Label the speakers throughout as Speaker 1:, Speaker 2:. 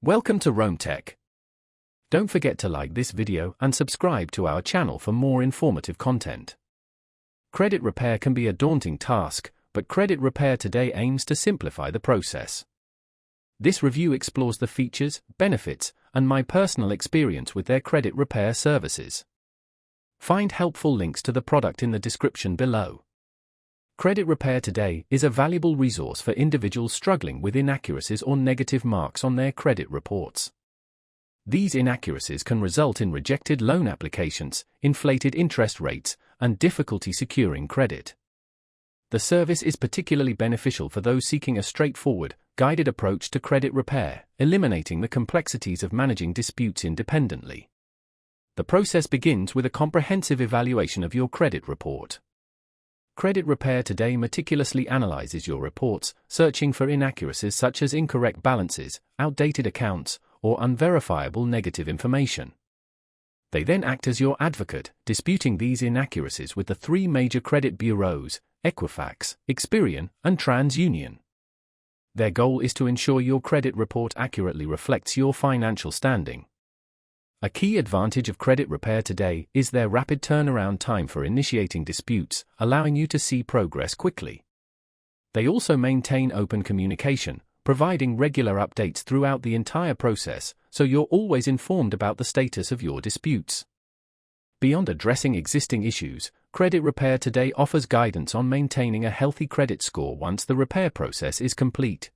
Speaker 1: Welcome to Rome Tech. Don't forget to like this video and subscribe to our channel for more informative content. Credit repair can be a daunting task, but Credit Repair Today aims to simplify the process. This review explores the features, benefits, and my personal experience with their credit repair services. Find helpful links to the product in the description below. Credit Repair Today is a valuable resource for individuals struggling with inaccuracies or negative marks on their credit reports. These inaccuracies can result in rejected loan applications, inflated interest rates, and difficulty securing credit. The service is particularly beneficial for those seeking a straightforward, guided approach to credit repair, eliminating the complexities of managing disputes independently. The process begins with a comprehensive evaluation of your credit report. Credit Repair Today meticulously analyzes your reports, searching for inaccuracies such as incorrect balances, outdated accounts, or unverifiable negative information. They then act as your advocate, disputing these inaccuracies with the three major credit bureaus, Equifax, Experian, and TransUnion. Their goal is to ensure your credit report accurately reflects your financial standing. A key advantage of Credit Repair Today is their rapid turnaround time for initiating disputes, allowing you to see progress quickly. They also maintain open communication, providing regular updates throughout the entire process, so you're always informed about the status of your disputes. Beyond addressing existing issues, Credit Repair Today offers guidance on maintaining a healthy credit score once the repair process is complete.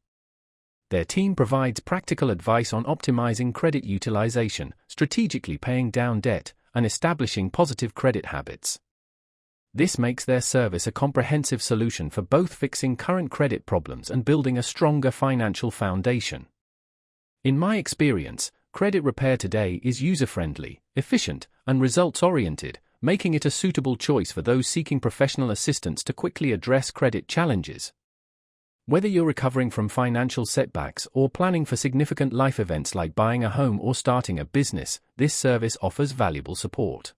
Speaker 1: Their team provides practical advice on optimizing credit utilization, strategically paying down debt, and establishing positive credit habits. This makes their service a comprehensive solution for both fixing current credit problems and building a stronger financial foundation. In my experience, Credit Repair Today is user-friendly, efficient, and results-oriented, making it a suitable choice for those seeking professional assistance to quickly address credit challenges. Whether you're recovering from financial setbacks or planning for significant life events like buying a home or starting a business, this service offers valuable support.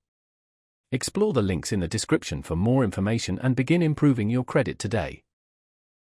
Speaker 1: Explore the links in the description for more information and begin improving your credit today.